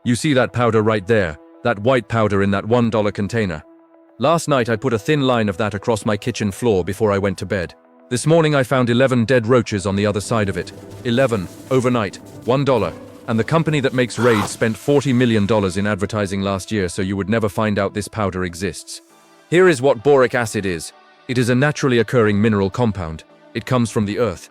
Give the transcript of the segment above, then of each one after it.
You see that powder right there, that white powder in that $1 container. Last night I put a thin line of that across my kitchen floor before I went to bed. This morning I found 11 dead roaches on the other side of it. 11, overnight, $1. And the company that makes Raid spent $40 million in advertising last year so you would never find out this powder exists. Here is what boric acid is. It is a naturally occurring mineral compound. It comes from the earth.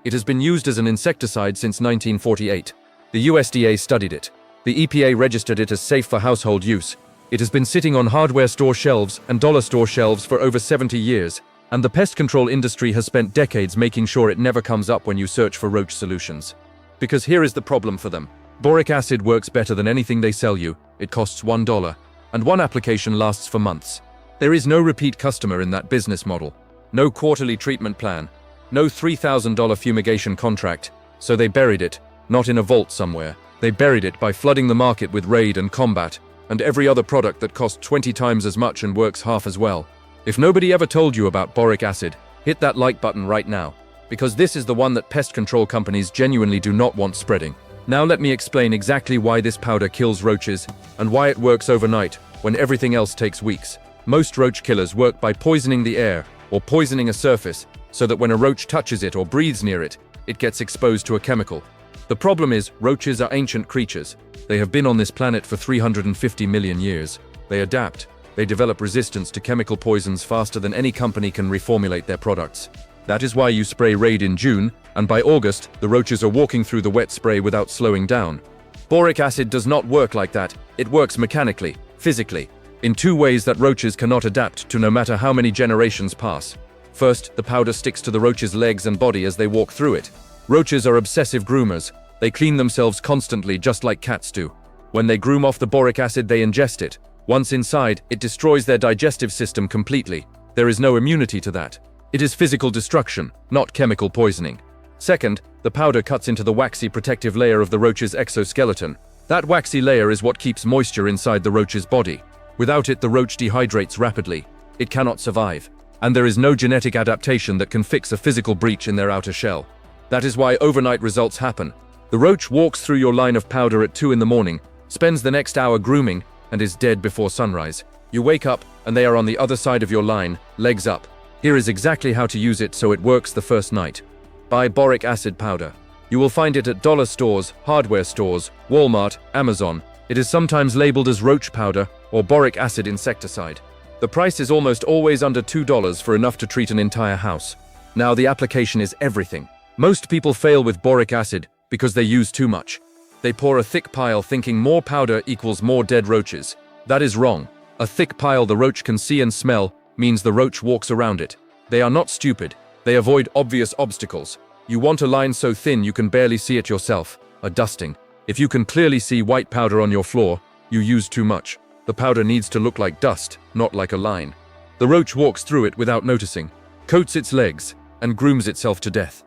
It has been used as an insecticide since 1948. The USDA studied it. The EPA registered it as safe for household use. It has been sitting on hardware store shelves and dollar store shelves for over 70 years. And the pest control industry has spent decades making sure it never comes up when you search for roach solutions. Because here is the problem for them. Boric acid works better than anything they sell you. It costs $1. And one application lasts for months. There is no repeat customer in that business model. No quarterly treatment plan. No $3,000 fumigation contract. So they buried it, not in a vault somewhere. They buried it by flooding the market with Raid and Combat, and every other product that costs 20 times as much and works half as well. If nobody ever told you about boric acid, hit that like button right now, because this is the one that pest control companies genuinely do not want spreading. Now let me explain exactly why this powder kills roaches and why it works overnight when everything else takes weeks. Most roach killers work by poisoning the air or poisoning a surface so that when a roach touches it or breathes near it, it gets exposed to a chemical. The problem is, roaches are ancient creatures. They have been on this planet for 350 million years. They adapt. They develop resistance to chemical poisons faster than any company can reformulate their products. That is why you spray Raid in June, and by August, the roaches are walking through the wet spray without slowing down. Boric acid does not work like that. It works mechanically, physically, in two ways that roaches cannot adapt to no matter how many generations pass. First, the powder sticks to the roach's legs and body as they walk through it. Roaches are obsessive groomers. They clean themselves constantly just like cats do. When they groom off the boric acid, they ingest it. Once inside, it destroys their digestive system completely. There is no immunity to that. It is physical destruction, not chemical poisoning. Second, the powder cuts into the waxy protective layer of the roach's exoskeleton. That waxy layer is what keeps moisture inside the roach's body. Without it, the roach dehydrates rapidly. It cannot survive. And there is no genetic adaptation that can fix a physical breach in their outer shell. That is why overnight results happen. The roach walks through your line of powder at 2 in the morning, spends the next hour grooming, and is dead before sunrise. You wake up, and they are on the other side of your line, legs up. Here is exactly how to use it so it works the first night. Buy boric acid powder. You will find it at dollar stores, hardware stores, Walmart, Amazon. It is sometimes labeled as roach powder or boric acid insecticide. The price is almost always under $2 for enough to treat an entire house. Now the application is everything. Most people fail with boric acid because they use too much. They pour a thick pile thinking more powder equals more dead roaches. That is wrong. A thick pile the roach can see and smell means the roach walks around it. They are not stupid. They avoid obvious obstacles. You want a line so thin you can barely see it yourself. A dusting. If you can clearly see white powder on your floor, you use too much. The powder needs to look like dust, not like a line. The roach walks through it without noticing, coats its legs, and grooms itself to death.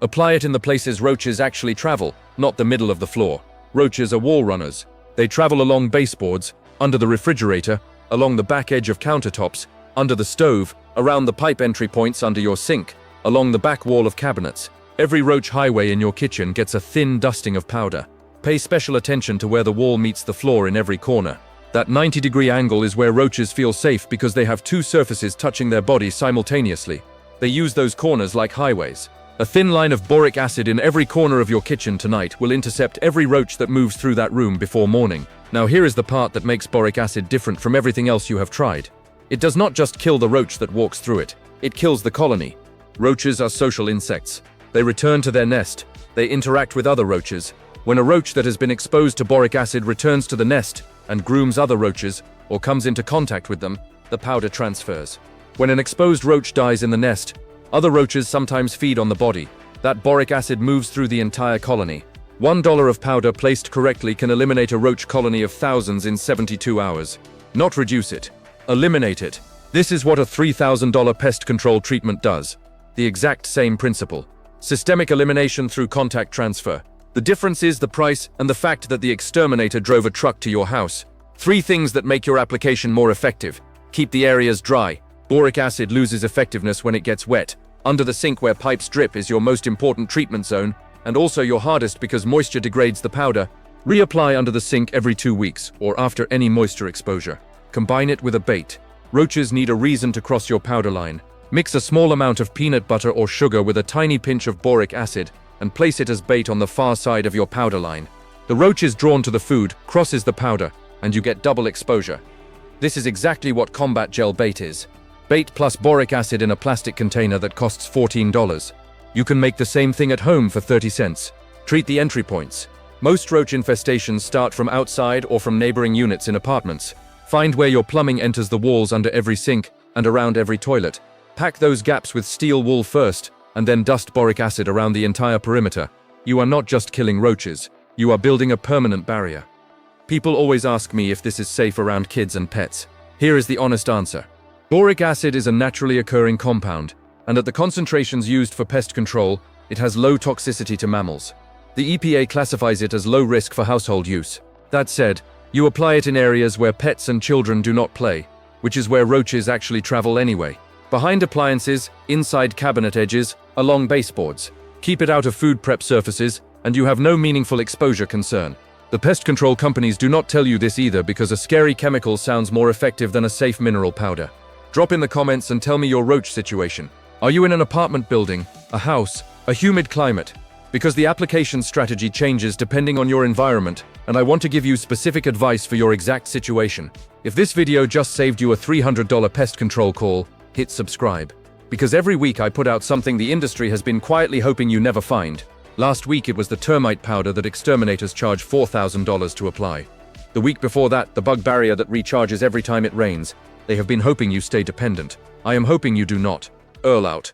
Apply it in the places roaches actually travel, not the middle of the floor. Roaches are wall runners. They travel along baseboards, under the refrigerator, along the back edge of countertops, under the stove, around the pipe entry points under your sink, along the back wall of cabinets. Every roach highway in your kitchen gets a thin dusting of powder. Pay special attention to where the wall meets the floor in every corner. That 90-degree angle is where roaches feel safe because they have two surfaces touching their body simultaneously. They use those corners like highways. A thin line of boric acid in every corner of your kitchen tonight will intercept every roach that moves through that room before morning. Now here is the part that makes boric acid different from everything else you have tried. It does not just kill the roach that walks through it. It kills the colony. Roaches are social insects. They return to their nest. They interact with other roaches. When a roach that has been exposed to boric acid returns to the nest and grooms other roaches or comes into contact with them, the powder transfers. When an exposed roach dies in the nest, other roaches sometimes feed on the body. That boric acid moves through the entire colony. $1 of powder placed correctly can eliminate a roach colony of thousands in 72 hours. Not reduce it. Eliminate it. This is what a $3,000 pest control treatment does. The exact same principle. Systemic elimination through contact transfer. The difference is the price and the fact that the exterminator drove a truck to your house. 3 things that make your application more effective. Keep the areas dry. Boric acid loses effectiveness when it gets wet. Under the sink where pipes drip is your most important treatment zone, and also your hardest because moisture degrades the powder. Reapply under the sink every 2 weeks or after any moisture exposure. Combine it with a bait. Roaches need a reason to cross your powder line. Mix a small amount of peanut butter or sugar with a tiny pinch of boric acid and place it as bait on the far side of your powder line. The roach is drawn to the food, crosses the powder, and you get double exposure. This is exactly what combat gel bait is. Bait plus boric acid in a plastic container that costs $14. You can make the same thing at home for 30 cents. Treat the entry points. Most roach infestations start from outside or from neighboring units in apartments. Find where your plumbing enters the walls under every sink and around every toilet. Pack those gaps with steel wool first, and then dust boric acid around the entire perimeter. You are not just killing roaches, you are building a permanent barrier. People always ask me if this is safe around kids and pets. Here is the honest answer. Boric acid is a naturally occurring compound, and at the concentrations used for pest control, it has low toxicity to mammals. The EPA classifies it as low risk for household use. That said, you apply it in areas where pets and children do not play, which is where roaches actually travel anyway. Behind appliances, inside cabinet edges, along baseboards. Keep it out of food prep surfaces, and you have no meaningful exposure concern. The pest control companies do not tell you this either because a scary chemical sounds more effective than a safe mineral powder. Drop in the comments and tell me your roach situation. Are you in an apartment building, a house, a humid climate? Because the application strategy changes depending on your environment, and I want to give you specific advice for your exact situation. If this video just saved you a $300 pest control call, hit subscribe. Because every week I put out something the industry has been quietly hoping you never find. Last week it was the termite powder that exterminators charge $4,000 to apply. The week before that, the bug barrier that recharges every time it rains. They have been hoping you stay dependent. I am hoping you do not. Earl out.